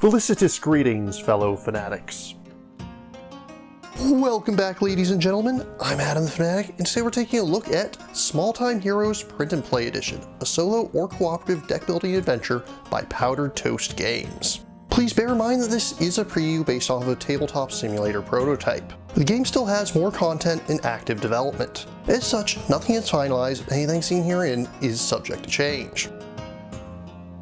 Felicitous greetings, fellow fanatics. Welcome back, ladies and gentlemen. I'm Adam the Fanatic, and today we're taking a look at Small Time Heroes Print and Play Edition, a solo or cooperative deck building adventure by Powdered Toast Games. Please bear in mind that this is a preview based off of a tabletop simulator prototype. The game still has more content in active development. As such, nothing is finalized, anything seen herein is subject to change.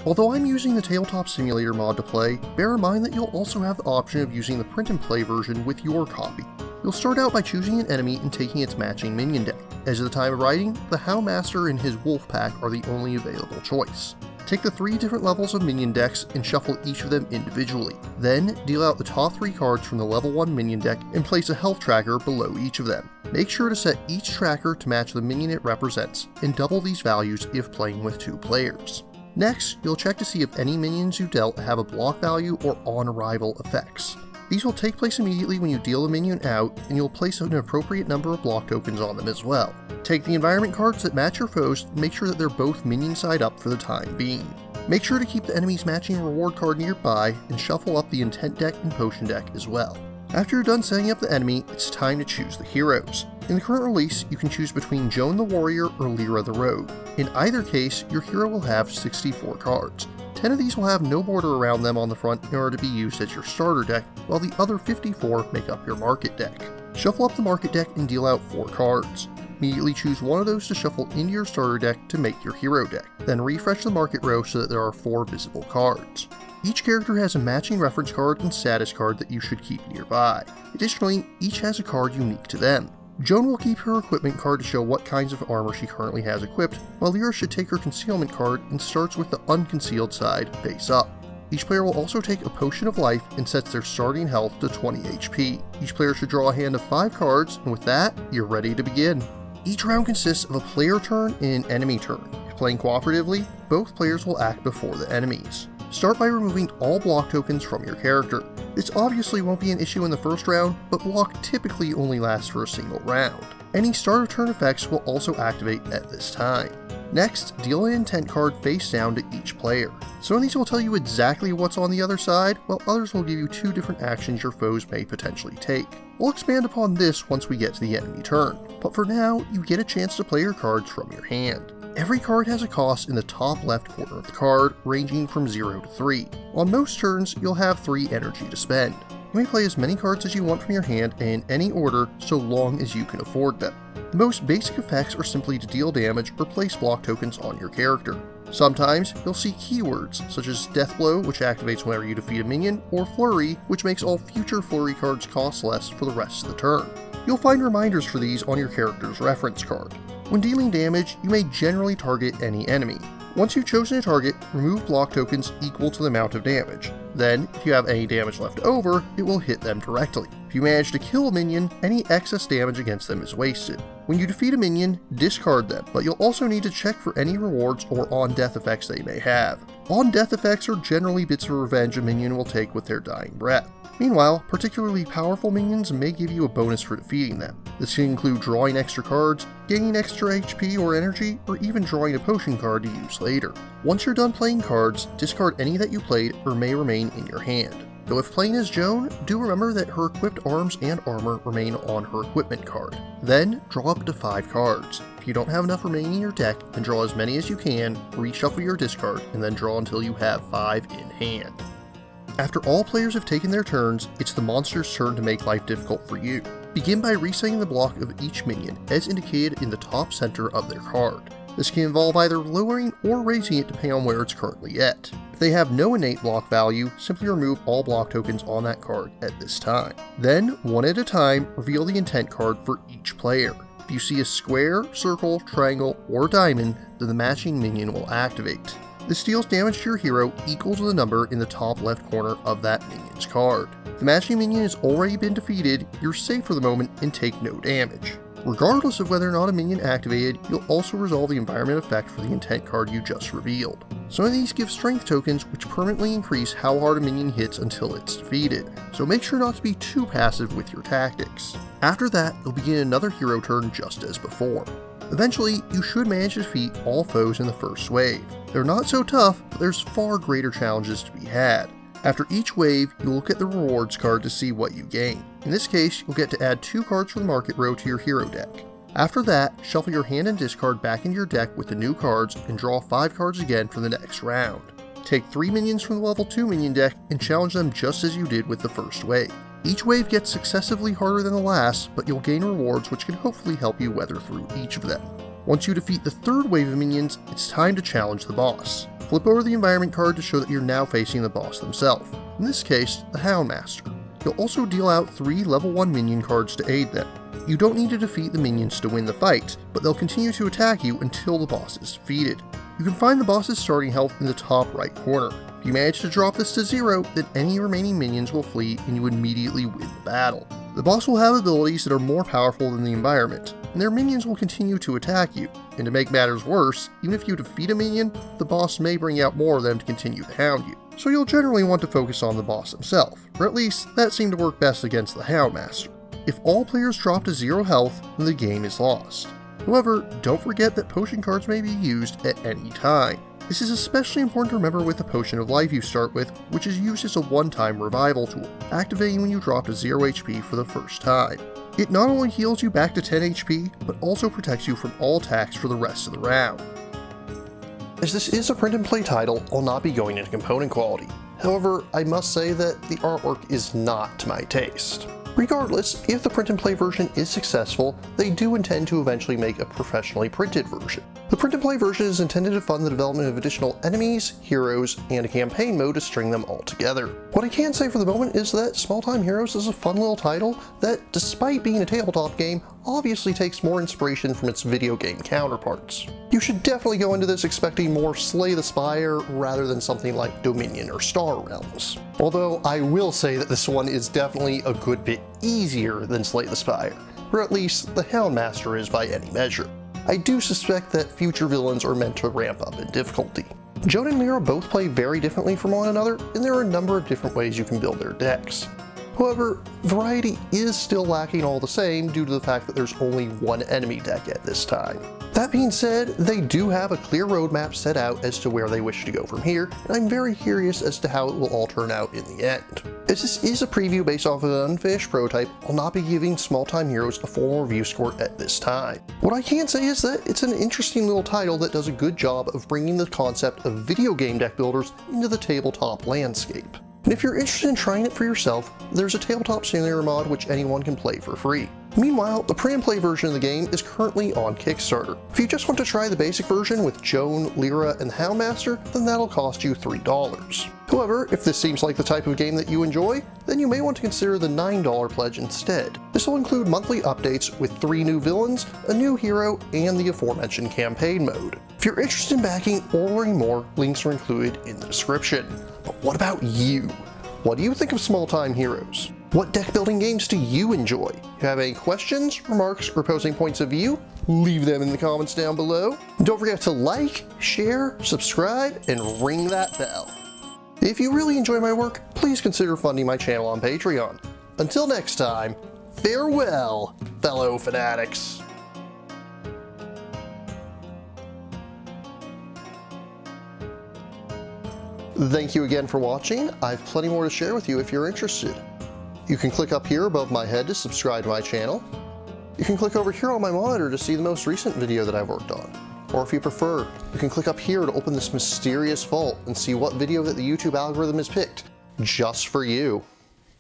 Although I'm using the Tabletop Simulator mod to play, bear in mind that you'll also have the option of using the print and play version with your copy. You'll start out by choosing an enemy and taking its matching minion deck. As of the time of writing, the Houndmaster and his Wolf Pack are the only available choice. Take the 3 different levels of minion decks and shuffle each of them individually. Then, deal out the top 3 cards from the level 1 minion deck and place a health tracker below each of them. Make sure to set each tracker to match the minion it represents, and double these values if playing with 2 players. Next, you'll check to see if any minions you dealt have a block value or on-arrival effects. These will take place immediately when you deal a minion out, and you'll place an appropriate number of block tokens on them as well. Take the environment cards that match your foes and make sure that they're both minion side up for the time being. Make sure to keep the enemy's matching reward card nearby, and shuffle up the intent deck and potion deck as well. After you're done setting up the enemy, it's time to choose the heroes. In the current release, you can choose between Joan the Warrior or Lyra the Rogue. In either case, your hero will have 64 cards. 10 of these will have no border around them on the front in order to be used as your starter deck, while the other 54 make up your market deck. Shuffle up the market deck and deal out 4 cards. Immediately choose one of those to shuffle into your starter deck to make your hero deck. Then refresh the market row so that there are 4 visible cards. Each character has a matching reference card and status card that you should keep nearby. Additionally, each has a card unique to them. Joan will keep her equipment card to show what kinds of armor she currently has equipped, while Lyra should take her concealment card and starts with the unconcealed side face up. Each player will also take a potion of life and sets their starting health to 20 HP. Each player should draw a hand of 5 cards, and with that, you're ready to begin. Each round consists of a player turn and an enemy turn. If playing cooperatively, both players will act before the enemies. Start by removing all block tokens from your character. This obviously won't be an issue in the first round, but block typically only lasts for a single round. Any start of turn effects will also activate at this time. Next, deal an intent card face down to each player. Some of these will tell you exactly what's on the other side, while others will give you 2 different actions your foes may potentially take. We'll expand upon this once we get to the enemy turn, but for now, you get a chance to play your cards from your hand. Every card has a cost in the top left corner of the card, ranging from 0 to 3. On most turns, you'll have 3 energy to spend. You may play as many cards as you want from your hand in any order, so long as you can afford them. The most basic effects are simply to deal damage or place block tokens on your character. Sometimes, you'll see keywords, such as Death Blow, which activates whenever you defeat a minion, or Flurry, which makes all future Flurry cards cost less for the rest of the turn. You'll find reminders for these on your character's reference card. When dealing damage, you may generally target any enemy. Once you've chosen a target, remove block tokens equal to the amount of damage. Then, if you have any damage left over, it will hit them directly. If you manage to kill a minion, any excess damage against them is wasted. When you defeat a minion, discard them, but you'll also need to check for any rewards or on-death effects they may have. On-death effects are generally bits of revenge a minion will take with their dying breath. Meanwhile, particularly powerful minions may give you a bonus for defeating them. This can include drawing extra cards, gaining extra HP or energy, or even drawing a potion card to use later. Once you're done playing cards, discard any that you played or may remain in your hand. Though if playing as Joan, do remember that her equipped arms and armor remain on her equipment card. Then, draw up to 5 cards. If you don't have enough remaining in your deck, then draw as many as you can, reshuffle your discard, and then draw until you have 5 in hand. After all players have taken their turns, it's the monster's turn to make life difficult for you. Begin by resetting the block of each minion, as indicated in the top center of their card. This can involve either lowering or raising it depending on where it's currently at. If they have no innate block value, simply remove all block tokens on that card at this time. Then, one at a time, reveal the intent card for each player. If you see a square, circle, triangle, or diamond, then the matching minion will activate. This deals damage to your hero equal to the number in the top left corner of that minion's card. If the matching minion has already been defeated, you're safe for the moment and take no damage. Regardless of whether or not a minion activated, you'll also resolve the environment effect for the intent card you just revealed. Some of these give strength tokens which permanently increase how hard a minion hits until it's defeated, so make sure not to be too passive with your tactics. After that, you'll begin another hero turn just as before. Eventually, you should manage to defeat all foes in the first wave. They're not so tough, but there's far greater challenges to be had. After each wave, you'll look at the rewards card to see what you gain. In this case, you'll get to add 2 cards from the market row to your hero deck. After that, shuffle your hand and discard back into your deck with the new cards and draw 5 cards again for the next round. Take 3 minions from the level 2 minion deck and challenge them just as you did with the first wave. Each wave gets successively harder than the last, but you'll gain rewards which can hopefully help you weather through each of them. Once you defeat the 3rd wave of minions, it's time to challenge the boss. Flip over the environment card to show that you're now facing the boss themselves, in this case, the Houndmaster. You'll also deal out 3 level 1 minion cards to aid them. You don't need to defeat the minions to win the fight, but they'll continue to attack you until the boss is defeated. You can find the boss's starting health in the top right corner. If you manage to drop this to 0, then any remaining minions will flee and you immediately win the battle. The boss will have abilities that are more powerful than the environment, and their minions will continue to attack you. And to make matters worse, even if you defeat a minion, the boss may bring out more of them to continue to hound you. So you'll generally want to focus on the boss himself, or at least that seemed to work best against the Houndmaster. If all players drop to 0 health, then the game is lost. However, don't forget that potion cards may be used at any time. This is especially important to remember with the Potion of Life you start with, which is used as a one-time revival tool, activating when you drop to 0 HP for the first time. It not only heals you back to 10 HP, but also protects you from all attacks for the rest of the round. As this is a print and play title, I'll not be going into component quality. However, I must say that the artwork is not to my taste. Regardless, if the print and play version is successful, they do intend to eventually make a professionally printed version. The print and play version is intended to fund the development of additional enemies, heroes, and a campaign mode to string them all together. What I can say for the moment is that Small Time Heroes is a fun little title that, despite being a tabletop game, obviously takes more inspiration from its video game counterparts. You should definitely go into this expecting more Slay the Spire rather than something like Dominion or Star Realms. Although I will say that this one is definitely a good bit easier than Slay the Spire, or at least the Houndmaster is by any measure. I do suspect that future villains are meant to ramp up in difficulty. Joan and Lyra both play very differently from one another, and there are a number of different ways you can build their decks. However, variety is still lacking all the same due to the fact that there's only one enemy deck at this time. That being said, they do have a clear roadmap set out as to where they wish to go from here, and I'm very curious as to how it will all turn out in the end. As this is a preview based off of an unfinished prototype, I'll not be giving Small Time Heroes a formal review score at this time. What I can say is that it's an interesting little title that does a good job of bringing the concept of video game deck builders into the tabletop landscape. And if you're interested in trying it for yourself, there's a tabletop simulator mod which anyone can play for free. Meanwhile, the print and play version of the game is currently on Kickstarter. If you just want to try the basic version with Joan, Lyra, and the Houndmaster, then that'll cost you $3. However, if this seems like the type of game that you enjoy, then you may want to consider the $9 pledge instead. This will include monthly updates with 3 new villains, a new hero, and the aforementioned campaign mode. If you're interested in backing or learning more, links are included in the description. But what about you? What do you think of Small Time Heroes? What deck building games do you enjoy? If you have any questions, remarks, or opposing points of view, leave them in the comments down below. And don't forget to like, share, subscribe, and ring that bell. If you really enjoy my work, please consider funding my channel on Patreon. Until next time, farewell, fellow fanatics. Thank you again for watching. I have plenty more to share with you if you're interested. You can click up here above my head to subscribe to my channel. You can click over here on my monitor to see the most recent video that I've worked on. Or if you prefer, you can click up here to open this mysterious vault and see what video that the YouTube algorithm has picked just for you.